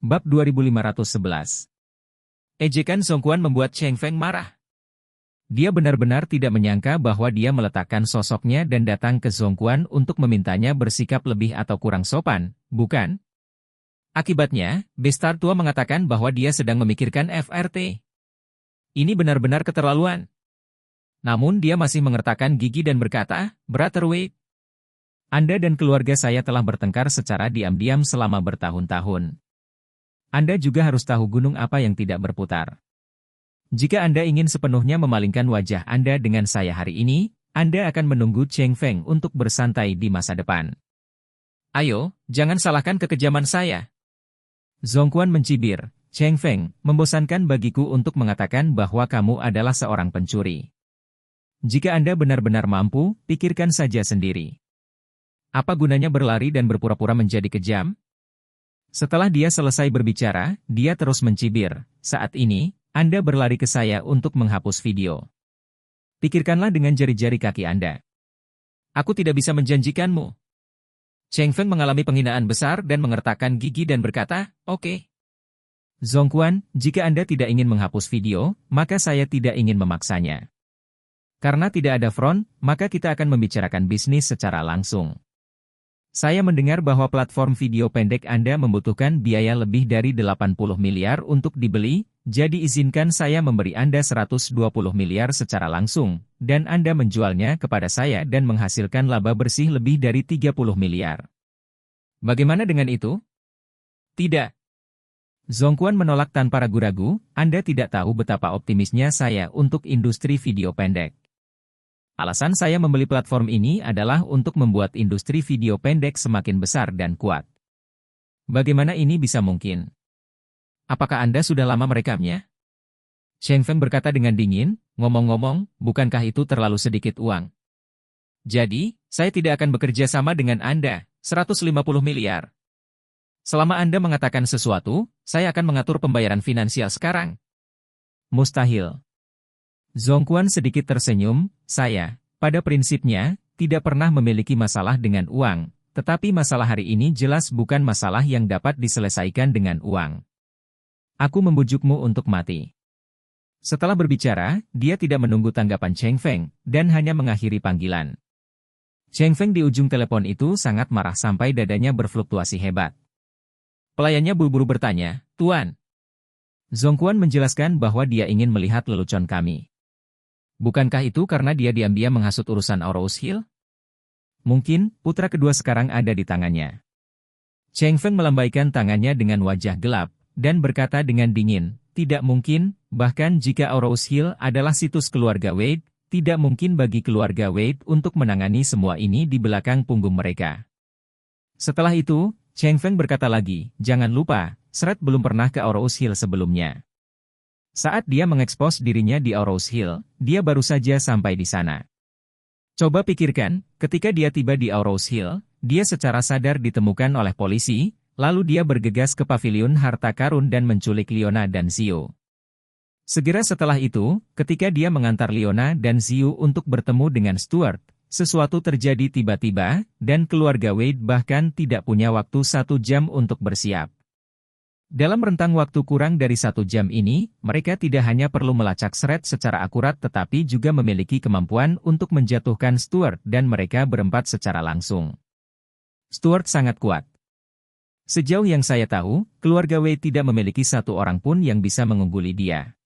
Bab 2511. Ejekan Songquan membuat Cheng Feng marah. Dia benar-benar tidak menyangka bahwa dia meletakkan sosoknya dan datang ke Songquan untuk memintanya bersikap lebih atau kurang sopan, bukan? Akibatnya, Bestar tua mengatakan bahwa dia sedang memikirkan FRT. Ini benar-benar keterlaluan. Namun dia masih mengertakkan gigi dan berkata, "Brother Wade, Anda dan keluarga saya telah bertengkar secara diam-diam selama bertahun-tahun. Anda juga harus tahu gunung apa yang tidak berputar. Jika Anda ingin sepenuhnya memalingkan wajah Anda dengan saya hari ini, Anda akan menunggu Cheng Feng untuk bersantai di masa depan. Ayo, jangan salahkan kekejaman saya." Songquan mencibir, "Cheng Feng, membosankan bagiku untuk mengatakan bahwa kamu adalah seorang pencuri. Jika Anda benar-benar mampu, pikirkan saja sendiri. Apa gunanya berlari dan berpura-pura menjadi kejam?" Setelah dia selesai berbicara, dia terus mencibir, "Saat ini, Anda berlari ke saya untuk menghapus video. Pikirkanlah dengan jari-jari kaki Anda. Aku tidak bisa menjanjikanmu." Cheng Feng mengalami penghinaan besar dan mengertakkan gigi dan berkata, "Oke. Songquan, jika Anda tidak ingin menghapus video, maka saya tidak ingin memaksanya. Karena tidak ada front, maka kita akan membicarakan bisnis secara langsung. Saya mendengar bahwa platform video pendek Anda membutuhkan biaya lebih dari 80 miliar untuk dibeli, jadi izinkan saya memberi Anda 120 miliar secara langsung, dan Anda menjualnya kepada saya dan menghasilkan laba bersih lebih dari 30 miliar. Bagaimana dengan itu?" "Tidak." Songquan menolak tanpa ragu-ragu, "Anda tidak tahu betapa optimisnya saya untuk industri video pendek. Alasan saya membeli platform ini adalah untuk membuat industri video pendek semakin besar dan kuat. Bagaimana ini bisa mungkin? Apakah Anda sudah lama merekamnya?" Cheng Feng berkata dengan dingin, "Ngomong-ngomong, bukankah itu terlalu sedikit uang? Jadi, saya tidak akan bekerja sama dengan Anda, 150 miliar. Selama Anda mengatakan sesuatu, saya akan mengatur pembayaran finansial sekarang." "Mustahil." Songquan sedikit tersenyum, "Saya, pada prinsipnya, tidak pernah memiliki masalah dengan uang, tetapi masalah hari ini jelas bukan masalah yang dapat diselesaikan dengan uang. Aku membujukmu untuk mati." Setelah berbicara, dia tidak menunggu tanggapan Cheng Feng, dan hanya mengakhiri panggilan. Cheng Feng di ujung telepon itu sangat marah sampai dadanya berfluktuasi hebat. Pelayannya buru-buru bertanya, "Tuan." Songquan menjelaskan bahwa dia ingin melihat lelucon kami. "Bukankah itu karena dia diam-diam menghasut urusan Rose Hill? Mungkin, putra kedua sekarang ada di tangannya." Cheng Feng melambaikan tangannya dengan wajah gelap, dan berkata dengan dingin, "Tidak mungkin, bahkan jika Rose Hill adalah situs keluarga Wade, tidak mungkin bagi keluarga Wade untuk menangani semua ini di belakang punggung mereka." Setelah itu, Cheng Feng berkata lagi, "Jangan lupa, Shred belum pernah ke Rose Hill sebelumnya. Saat dia mengekspos dirinya di Rose Hill, dia baru saja sampai di sana. Coba pikirkan, ketika dia tiba di Rose Hill, dia secara sadar ditemukan oleh polisi, lalu dia bergegas ke paviliun harta karun dan menculik Leona dan Xiu. Segera setelah itu, ketika dia mengantar Leona dan Xiu untuk bertemu dengan Stuart, sesuatu terjadi tiba-tiba, dan keluarga Wade bahkan tidak punya waktu 1 jam untuk bersiap. Dalam rentang waktu kurang dari 1 jam ini, mereka tidak hanya perlu melacak Shred secara akurat tetapi juga memiliki kemampuan untuk menjatuhkan Stuart dan mereka berempat secara langsung. Stuart sangat kuat. Sejauh yang saya tahu, keluarga Wade tidak memiliki satu orang pun yang bisa mengungguli dia.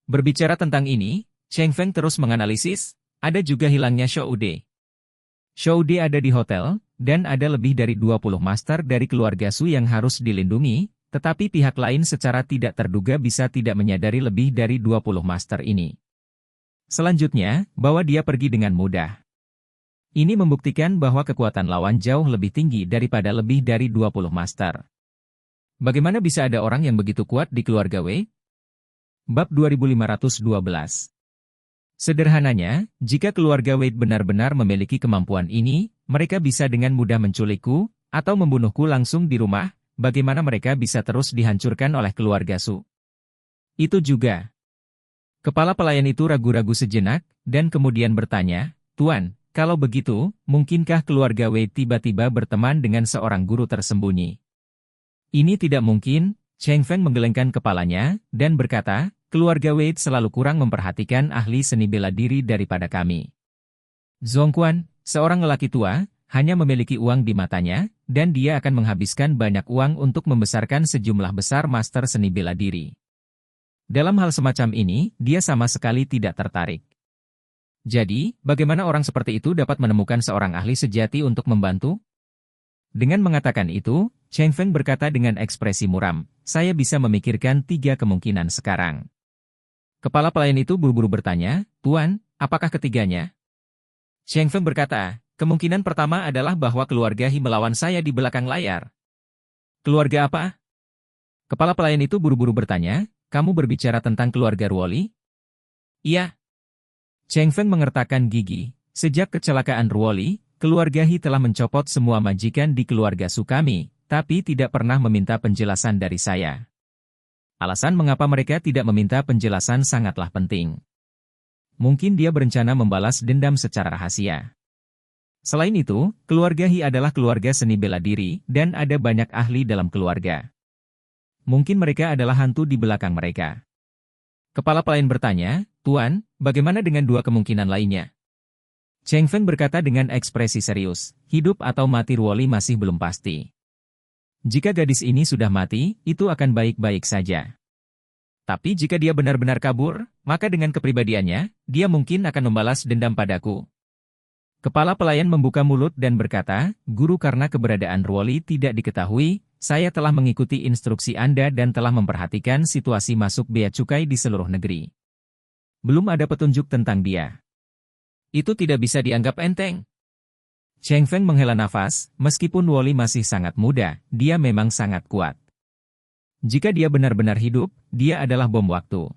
Berbicara tentang ini, Cheng Feng terus menganalisis, ada juga hilangnya Shoude. Shoude ada di hotel, dan ada lebih dari 20 master dari keluarga Su yang harus dilindungi, tetapi pihak lain secara tidak terduga bisa tidak menyadari lebih dari 20 master ini. Selanjutnya, bahwa dia pergi dengan mudah. Ini membuktikan bahwa kekuatan lawan jauh lebih tinggi daripada lebih dari 20 master. Bagaimana bisa ada orang yang begitu kuat di keluarga Wei? Bab 2512. Sederhananya, jika keluarga Wade benar-benar memiliki kemampuan ini, mereka bisa dengan mudah menculikku, atau membunuhku langsung di rumah. Bagaimana mereka bisa terus dihancurkan oleh keluarga Su? Itu juga. Kepala pelayan itu ragu-ragu sejenak, dan kemudian bertanya, "Tuan, kalau begitu, mungkinkah keluarga Wade tiba-tiba berteman dengan seorang guru tersembunyi?" Ini tidak mungkin, Cheng Feng menggelengkan kepalanya, dan berkata, keluarga Wade selalu kurang memperhatikan ahli seni bela diri daripada kami. Zhongquan, seorang lelaki tua, hanya memiliki uang di matanya, dan dia akan menghabiskan banyak uang untuk membesarkan sejumlah besar master seni bela diri. Dalam hal semacam ini, dia sama sekali tidak tertarik. Jadi, bagaimana orang seperti itu dapat menemukan seorang ahli sejati untuk membantu? Dengan mengatakan itu, Cheng Feng berkata dengan ekspresi muram, saya bisa memikirkan 3 kemungkinan sekarang. Kepala pelayan itu buru-buru bertanya, Tuan, apakah ketiganya? Cheng Feng berkata, kemungkinan pertama adalah bahwa keluarga He melawan saya di belakang layar. Keluarga apa? Kepala pelayan itu buru-buru bertanya, kamu berbicara tentang keluarga Ruoli? Iya. Cheng Feng mengertakkan gigi. Sejak kecelakaan Ruoli, keluarga He telah mencopot semua majikan di keluarga Su kami, tapi tidak pernah meminta penjelasan dari saya. Alasan mengapa mereka tidak meminta penjelasan sangatlah penting. Mungkin dia berencana membalas dendam secara rahasia. Selain itu, keluarga He adalah keluarga seni bela diri, dan ada banyak ahli dalam keluarga. Mungkin mereka adalah hantu di belakang mereka. Kepala pelayan bertanya, Tuan, bagaimana dengan 2 kemungkinan lainnya? Cheng Feng berkata dengan ekspresi serius, hidup atau mati Ruoli masih belum pasti. Jika gadis ini sudah mati, itu akan baik-baik saja. Tapi jika dia benar-benar kabur, maka dengan kepribadiannya, dia mungkin akan membalas dendam padaku. Kepala pelayan membuka mulut dan berkata, Guru, karena keberadaan Ruoli tidak diketahui, saya telah mengikuti instruksi Anda dan telah memperhatikan situasi masuk bea cukai di seluruh negeri. Belum ada petunjuk tentang dia. Itu tidak bisa dianggap enteng. Cheng Feng menghela nafas, meskipun Ruoli masih sangat muda, dia memang sangat kuat. Jika dia benar-benar hidup, dia adalah bom waktu.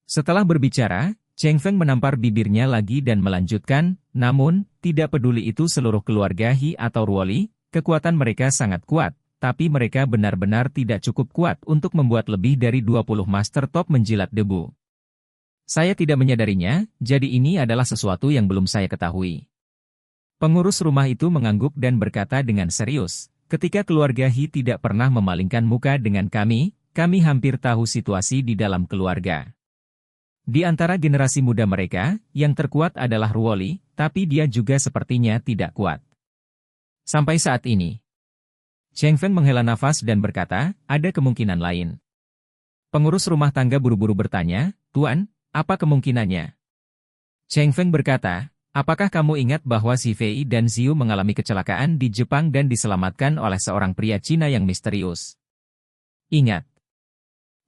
Setelah berbicara, Cheng Feng menampar bibirnya lagi dan melanjutkan, namun, tidak peduli itu seluruh keluarga He atau Ruoli, kekuatan mereka sangat kuat, tapi mereka benar-benar tidak cukup kuat untuk membuat lebih dari 20 master top menjilat debu. Saya tidak menyadarinya, jadi ini adalah sesuatu yang belum saya ketahui. Pengurus rumah itu mengangguk dan berkata dengan serius, ketika keluarga He tidak pernah memalingkan muka dengan kami hampir tahu situasi di dalam keluarga. Di antara generasi muda mereka, yang terkuat adalah Ruoli, tapi dia juga sepertinya tidak kuat. Sampai saat ini. Cheng Feng menghela nafas dan berkata, ada kemungkinan lain. Pengurus rumah tangga buru-buru bertanya, Tuan, apa kemungkinannya? Cheng Feng berkata, apakah kamu ingat bahwa Si Fei dan Ziyu mengalami kecelakaan di Jepang dan diselamatkan oleh seorang pria Cina yang misterius? Ingat.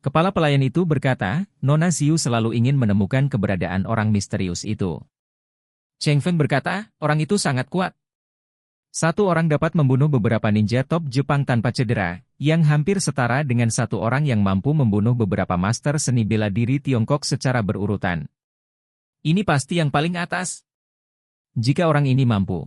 Kepala pelayan itu berkata, Nona Ziyu selalu ingin menemukan keberadaan orang misterius itu. Cheng Feng berkata, orang itu sangat kuat. Satu orang dapat membunuh beberapa ninja top Jepang tanpa cedera, yang hampir setara dengan satu orang yang mampu membunuh beberapa master seni bela diri Tiongkok secara berurutan. Ini pasti yang paling atas. Jika orang ini mampu,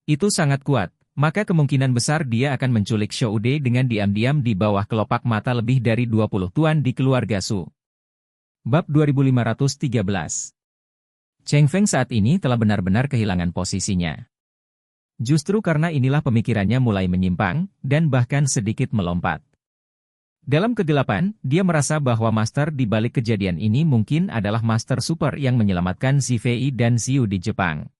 itu sangat kuat, maka kemungkinan besar dia akan menculik Shoude dengan diam-diam di bawah kelopak mata lebih dari 20 tuan di keluarga Su. Bab 2513. Cheng Feng saat ini telah benar-benar kehilangan posisinya. Justru karena inilah pemikirannya mulai menyimpang, dan bahkan sedikit melompat. Dalam kegelapan, dia merasa bahwa master di balik kejadian ini mungkin adalah master super yang menyelamatkan Si Fei dan Ziyu di Jepang.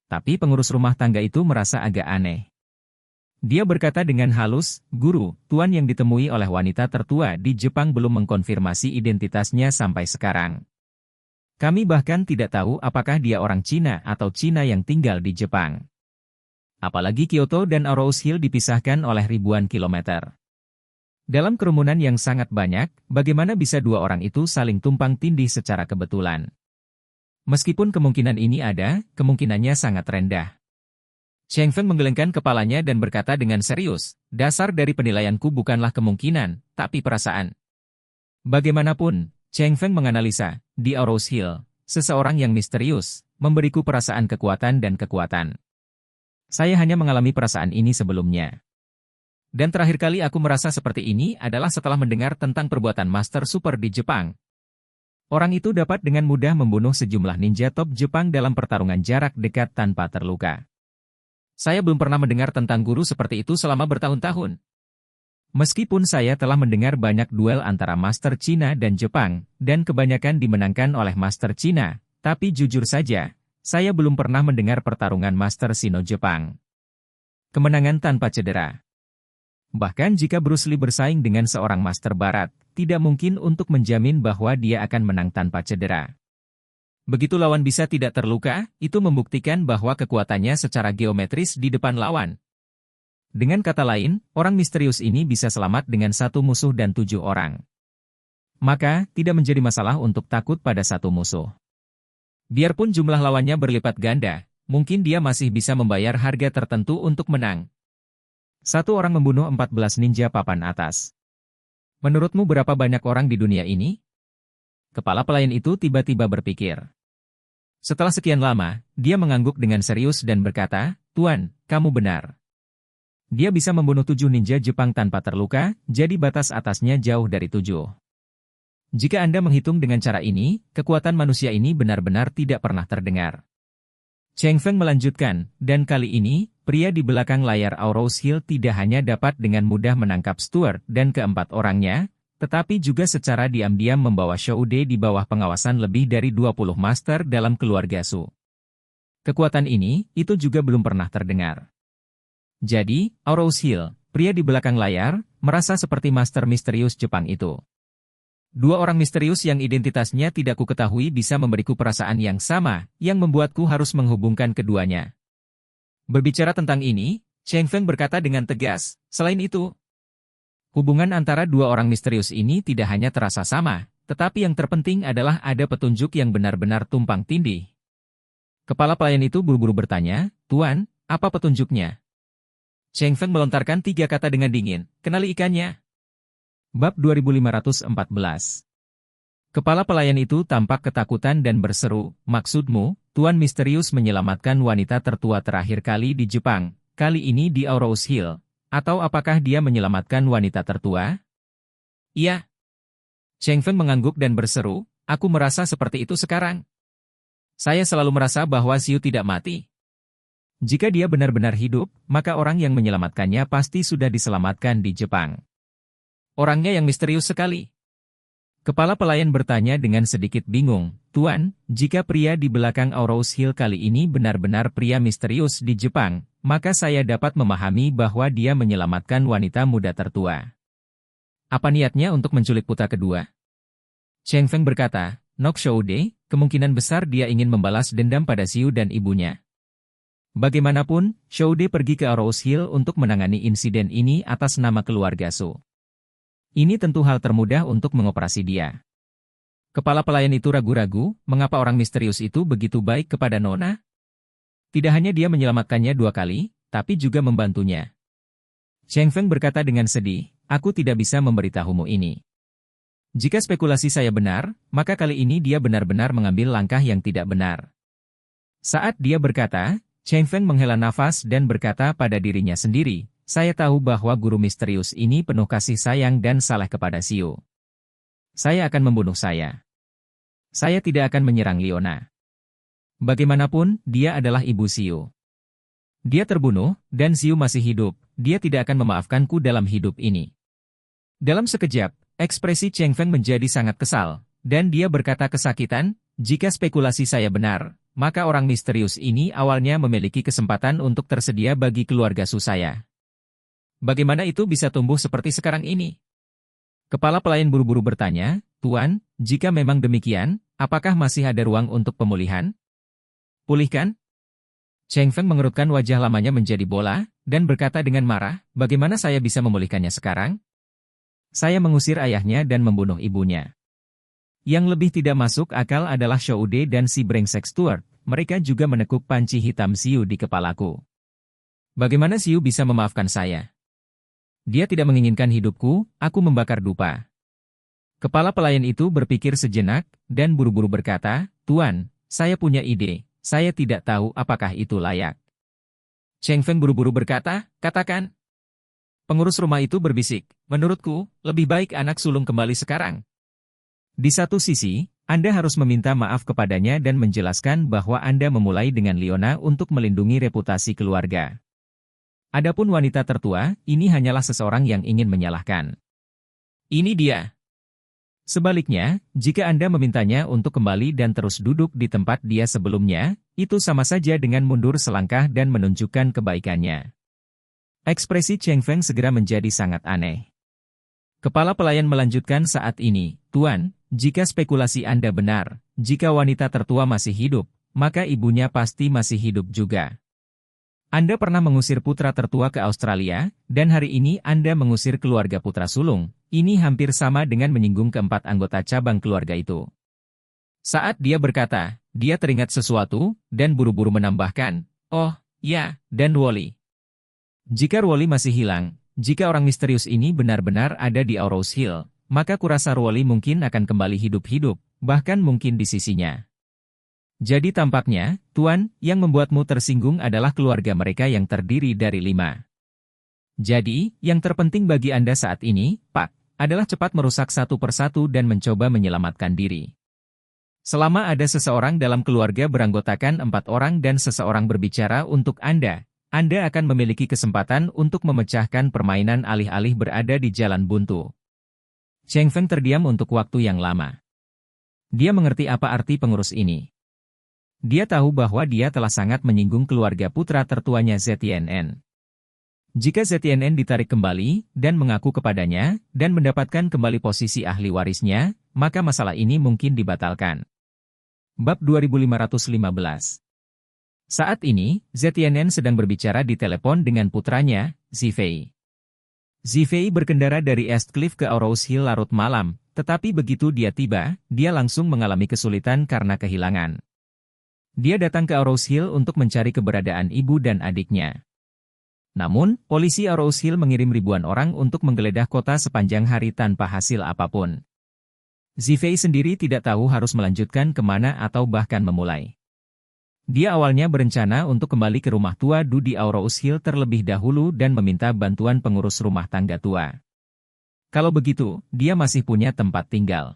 Tapi pengurus rumah tangga itu merasa agak aneh. Dia berkata dengan halus, Guru, tuan yang ditemui oleh wanita tertua di Jepang belum mengkonfirmasi identitasnya sampai sekarang. Kami bahkan tidak tahu apakah dia orang Cina atau Cina yang tinggal di Jepang. Apalagi Kyoto dan Aarhus Hill dipisahkan oleh ribuan kilometer. Dalam kerumunan yang sangat banyak, bagaimana bisa 2 orang itu saling tumpang tindih secara kebetulan? Meskipun kemungkinan ini ada, kemungkinannya sangat rendah. Cheng Feng menggelengkan kepalanya dan berkata dengan serius, dasar dari penilaianku bukanlah kemungkinan, tapi perasaan. Bagaimanapun, Cheng Feng menganalisa, di Aarhus Hill, seseorang yang misterius, memberiku perasaan kekuatan dan kekuatan. Saya hanya mengalami perasaan ini sebelumnya. Dan terakhir kali aku merasa seperti ini adalah setelah mendengar tentang perbuatan Master Super di Jepang. Orang itu dapat dengan mudah membunuh sejumlah ninja top Jepang dalam pertarungan jarak dekat tanpa terluka. Saya belum pernah mendengar tentang guru seperti itu selama bertahun-tahun. Meskipun saya telah mendengar banyak duel antara Master Cina dan Jepang, dan kebanyakan dimenangkan oleh Master Cina, tapi jujur saja, saya belum pernah mendengar pertarungan Master Sino-Jepang. Kemenangan tanpa cedera. Bahkan jika Bruce Lee bersaing dengan seorang Master Barat, tidak mungkin untuk menjamin bahwa dia akan menang tanpa cedera. Begitu lawan bisa tidak terluka, itu membuktikan bahwa kekuatannya secara geometris di depan lawan. Dengan kata lain, orang misterius ini bisa selamat dengan satu musuh dan 7 orang. Maka, tidak menjadi masalah untuk takut pada satu musuh. Biarpun jumlah lawannya berlipat ganda, mungkin dia masih bisa membayar harga tertentu untuk menang. Satu orang membunuh 14 ninja papan atas. Menurutmu berapa banyak orang di dunia ini? Kepala pelayan itu tiba-tiba berpikir. Setelah sekian lama, dia mengangguk dengan serius dan berkata, "Tuan, kamu benar. Dia bisa membunuh 7 ninja Jepang tanpa terluka, jadi batas atasnya jauh dari 7. Jika Anda menghitung dengan cara ini, kekuatan manusia ini benar-benar tidak pernah terdengar." Cheng Feng melanjutkan, dan kali ini, pria di belakang layar Aurous Hill tidak hanya dapat dengan mudah menangkap Stuart dan keempat orangnya, tetapi juga secara diam-diam membawa Shoude di bawah pengawasan lebih dari 20 master dalam keluarga Su. Kekuatan ini, itu juga belum pernah terdengar. Jadi, Aurous Hill, pria di belakang layar, merasa seperti master misterius Jepang itu. 2 orang misterius yang identitasnya tidak kuketahui bisa memberiku perasaan yang sama, yang membuatku harus menghubungkan keduanya. Berbicara tentang ini, Cheng Feng berkata dengan tegas, selain itu, hubungan antara 2 orang misterius ini tidak hanya terasa sama, tetapi yang terpenting adalah ada petunjuk yang benar-benar tumpang tindih. Kepala pelayan itu buru-buru bertanya, "Tuan, apa petunjuknya?" Cheng Feng melontarkan 3 kata dengan dingin, "Kenali ikannya." Bab 2514. Kepala pelayan itu tampak ketakutan dan berseru, "Maksudmu, Tuan misterius menyelamatkan wanita tertua terakhir kali di Jepang, kali ini di Aurous Hill, atau apakah dia menyelamatkan wanita tertua?" "Iya." Cheng Feng mengangguk dan berseru, "Aku merasa seperti itu sekarang. Saya selalu merasa bahwa Xiu tidak mati. Jika dia benar-benar hidup, maka orang yang menyelamatkannya pasti sudah diselamatkan di Jepang. Orangnya yang misterius sekali." Kepala pelayan bertanya dengan sedikit bingung, "Tuan, jika pria di belakang Aurous Hill kali ini benar-benar pria misterius di Jepang, maka saya dapat memahami bahwa dia menyelamatkan wanita muda tertua. Apa niatnya untuk menculik putra kedua?" Cheng Feng berkata, "Nok Shoude, kemungkinan besar dia ingin membalas dendam pada Xiu dan ibunya. Bagaimanapun, Shoude pergi ke Aurous Hill untuk menangani insiden ini atas nama keluarga Su. Ini tentu hal termudah untuk mengoperasi dia." Kepala pelayan itu ragu-ragu, mengapa orang misterius itu begitu baik kepada Nona? Tidak hanya dia menyelamatkannya 2 kali, tapi juga membantunya. Cheng Feng berkata dengan sedih, "Aku tidak bisa memberitahumu ini. Jika spekulasi saya benar, maka kali ini dia benar-benar mengambil langkah yang tidak benar." Saat dia berkata, Cheng Feng menghela nafas dan berkata pada dirinya sendiri, "Saya tahu bahwa guru misterius ini penuh kasih sayang dan saleh kepada Xiu. Saya akan membunuh saya. Saya tidak akan menyerang Leona. Bagaimanapun, dia adalah ibu Xiu. Dia terbunuh, dan Xiu masih hidup, dia tidak akan memaafkanku dalam hidup ini." Dalam sekejap, ekspresi Cheng Feng menjadi sangat kesal, dan dia berkata kesakitan, "Jika spekulasi saya benar, maka orang misterius ini awalnya memiliki kesempatan untuk tersedia bagi keluarga Su saya. Bagaimana itu bisa tumbuh seperti sekarang ini?" Kepala pelayan buru-buru bertanya, "Tuan, jika memang demikian, apakah masih ada ruang untuk pemulihan? Pulihkan?" Cheng Feng mengerutkan wajah lamanya menjadi bola, dan berkata dengan marah, "Bagaimana saya bisa memulihkannya sekarang? Saya mengusir ayahnya dan membunuh ibunya. Yang lebih tidak masuk akal adalah Shoude dan si brengsek Stuart, mereka juga menekuk panci hitam Xiu di kepalaku. Bagaimana Xiu bisa memaafkan saya? Dia tidak menginginkan hidupku, aku membakar dupa." Kepala pelayan itu berpikir sejenak, dan buru-buru berkata, "Tuan, saya punya ide, saya tidak tahu apakah itu layak." Cheng Feng buru-buru berkata, "Katakan." Pengurus rumah itu berbisik, "Menurutku, lebih baik anak sulung kembali sekarang. Di satu sisi, Anda harus meminta maaf kepadanya dan menjelaskan bahwa Anda memulai dengan Leona untuk melindungi reputasi keluarga. Adapun wanita tertua, ini hanyalah seseorang yang ingin menyalahkan. Ini dia. Sebaliknya, jika Anda memintanya untuk kembali dan terus duduk di tempat dia sebelumnya, itu sama saja dengan mundur selangkah dan menunjukkan kebaikannya. Ekspresi Cheng Feng segera menjadi sangat aneh. Kepala pelayan melanjutkan saat ini, Tuan, jika spekulasi Anda benar, jika wanita tertua masih hidup, maka ibunya pasti masih hidup juga. Anda pernah mengusir putra tertua ke Australia, dan hari ini Anda mengusir keluarga putra sulung. Ini hampir sama dengan menyinggung keempat anggota cabang keluarga itu. Saat dia berkata, dia teringat sesuatu, dan buru-buru menambahkan, oh, ya, dan Wally. Jika Wally masih hilang, jika orang misterius ini benar-benar ada di Aurous Hill, maka kurasa Wally mungkin akan kembali hidup-hidup, bahkan mungkin di sisinya. Jadi tampaknya, Tuan, yang membuatmu tersinggung adalah keluarga mereka yang terdiri dari 5. Jadi, yang terpenting bagi Anda saat ini, Pak, adalah cepat merusak satu persatu dan mencoba menyelamatkan diri. Selama ada seseorang dalam keluarga beranggotakan 4 orang dan seseorang berbicara untuk Anda akan memiliki kesempatan untuk memecahkan permainan alih-alih berada di jalan buntu. Cheng Feng terdiam untuk waktu yang lama. Dia mengerti apa arti pengurus ini. Dia tahu bahwa dia telah sangat menyinggung keluarga putra tertuanya ZTNN. Jika ZTNN ditarik kembali dan mengaku kepadanya dan mendapatkan kembali posisi ahli warisnya, maka masalah ini mungkin dibatalkan. Bab 2515. Saat ini, ZTNN sedang berbicara di telepon dengan putranya, Zifei. Zifei berkendara dari Eastcliff ke Aurous Hill larut malam, tetapi begitu dia tiba, dia langsung mengalami kesulitan karena kehilangan. Dia datang ke Aurous Hill untuk mencari keberadaan ibu dan adiknya. Namun, polisi Aurous Hill mengirim ribuan orang untuk menggeledah kota sepanjang hari tanpa hasil apapun. Zifei sendiri tidak tahu harus melanjutkan kemana atau bahkan memulai. Dia awalnya berencana untuk kembali ke rumah tua Du di Aurous Hill terlebih dahulu dan meminta bantuan pengurus rumah tangga tua. Kalau begitu, dia masih punya tempat tinggal.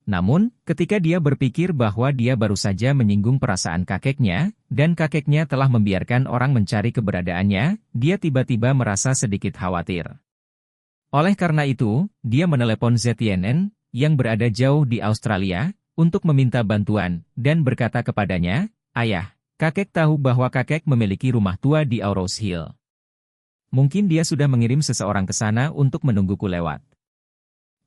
Namun, ketika dia berpikir bahwa dia baru saja menyinggung perasaan kakeknya, dan kakeknya telah membiarkan orang mencari keberadaannya, dia tiba-tiba merasa sedikit khawatir. Oleh karena itu, dia menelepon ZTNN, yang berada jauh di Australia, untuk meminta bantuan, dan berkata kepadanya, Ayah, kakek tahu bahwa kakek memiliki rumah tua di Aurous Hill. Mungkin dia sudah mengirim seseorang ke sana untuk menungguku lewat.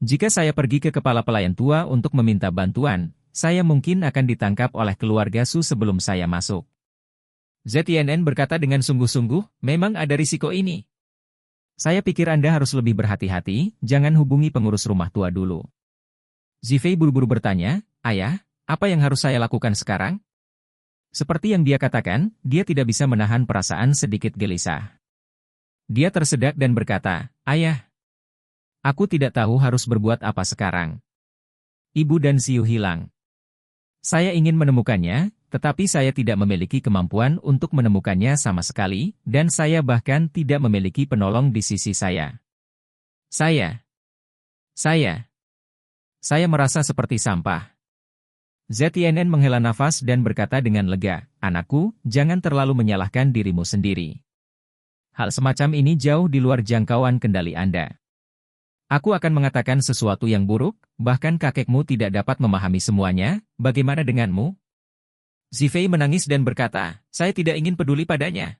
Jika saya pergi ke kepala pelayan tua untuk meminta bantuan, saya mungkin akan ditangkap oleh keluarga Su sebelum saya masuk. ZTNN berkata dengan sungguh-sungguh, memang ada risiko ini. Saya pikir Anda harus lebih berhati-hati, jangan hubungi pengurus rumah tua dulu. Zifei buru-buru bertanya, Ayah, apa yang harus saya lakukan sekarang? Seperti yang dia katakan, dia tidak bisa menahan perasaan sedikit gelisah. Dia tersedak dan berkata, Ayah, aku tidak tahu harus berbuat apa sekarang. Ibu dan Siu hilang. Saya ingin menemukannya, tetapi saya tidak memiliki kemampuan untuk menemukannya sama sekali, dan saya bahkan tidak memiliki penolong di sisi saya. Saya merasa seperti sampah. ZTNN menghela nafas dan berkata dengan lega, Anakku, jangan terlalu menyalahkan dirimu sendiri. Hal semacam ini jauh di luar jangkauan kendali Anda. Aku akan mengatakan sesuatu yang buruk, bahkan kakekmu tidak dapat memahami semuanya, bagaimana denganmu? Zifei menangis dan berkata, saya tidak ingin peduli padanya.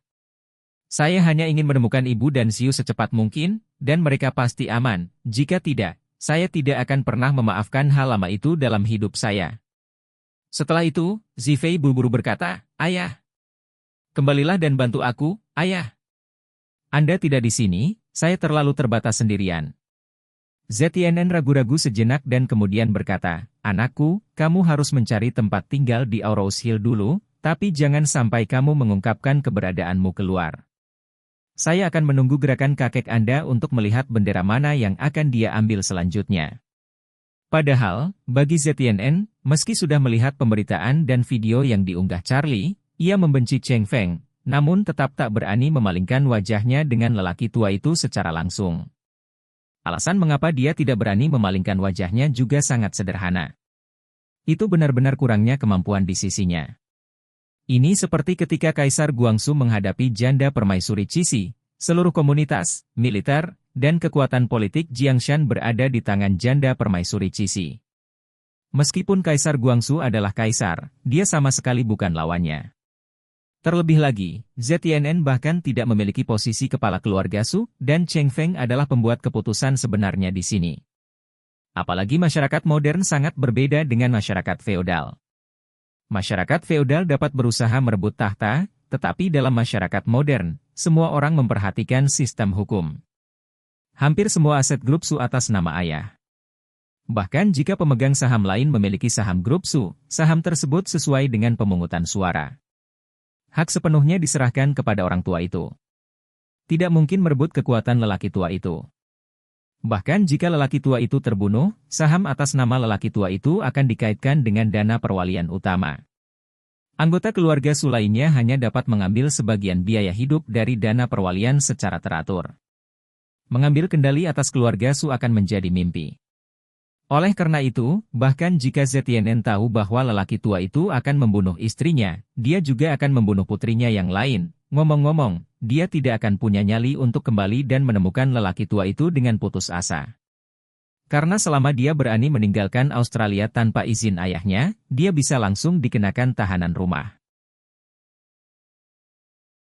Saya hanya ingin menemukan ibu dan Siu secepat mungkin, dan mereka pasti aman, jika tidak, saya tidak akan pernah memaafkan hal lama itu dalam hidup saya. Setelah itu, Zifei buru-buru berkata, Ayah, kembalilah dan bantu aku, Ayah. Anda tidak di sini, saya terlalu terbatas sendirian. ZTNN ragu-ragu sejenak dan kemudian berkata, Anakku, kamu harus mencari tempat tinggal di Aurous Hill dulu, tapi jangan sampai kamu mengungkapkan keberadaanmu keluar. Saya akan menunggu gerakan kakek Anda untuk melihat bendera mana yang akan dia ambil selanjutnya. Padahal, bagi ZTNN, meski sudah melihat pemberitaan dan video yang diunggah Charlie, ia membenci Cheng Feng, namun tetap tak berani memalingkan wajahnya dengan lelaki tua itu secara langsung. Alasan mengapa dia tidak berani memalingkan wajahnya juga sangat sederhana. Itu benar-benar kurangnya kemampuan di sisinya. Ini seperti ketika Kaisar Guangxu menghadapi janda permaisuri Cixi, Seluruh komunitas, militer, dan kekuatan politik Jiangshan berada di tangan janda permaisuri Cixi. Meskipun Kaisar Guangxu adalah kaisar, dia sama sekali bukan lawannya. Terlebih lagi, ZTNN bahkan tidak memiliki posisi kepala keluarga Su, dan Cheng Feng adalah pembuat keputusan sebenarnya di sini. Apalagi masyarakat modern sangat berbeda dengan masyarakat feodal. Masyarakat feodal dapat berusaha merebut tahta, tetapi dalam masyarakat modern, semua orang memperhatikan sistem hukum. Hampir semua aset grup Su atas nama ayah. Bahkan jika pemegang saham lain memiliki saham grup Su, saham tersebut sesuai dengan pemungutan suara. Hak sepenuhnya diserahkan kepada orang tua itu. Tidak mungkin merebut kekuatan lelaki tua itu. Bahkan jika lelaki tua itu terbunuh, saham atas nama lelaki tua itu akan dikaitkan dengan dana perwalian utama. Anggota keluarga Su lainnya hanya dapat mengambil sebagian biaya hidup dari dana perwalian secara teratur. Mengambil kendali atas keluarga Su akan menjadi mimpi. Oleh karena itu, bahkan jika ZTNN tahu bahwa lelaki tua itu akan membunuh istrinya, dia juga akan membunuh putrinya yang lain. Ngomong-ngomong, dia tidak akan punya nyali untuk kembali dan menemukan lelaki tua itu dengan putus asa. Karena selama dia berani meninggalkan Australia tanpa izin ayahnya, dia bisa langsung dikenakan tahanan rumah.